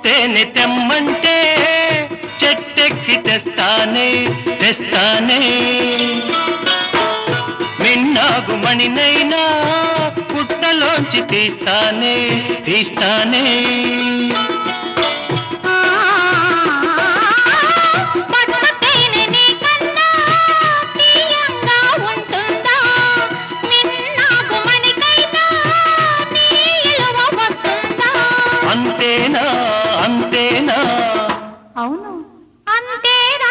తేనె తెమ్మంటే చెట్టెక్కి తెస్తానే తెస్తానే మిన్నాగు మణినైనా పుట్టలోంచి తీస్తానే తీస్తానే అంతేనా అంతేనా అవును అంతేనా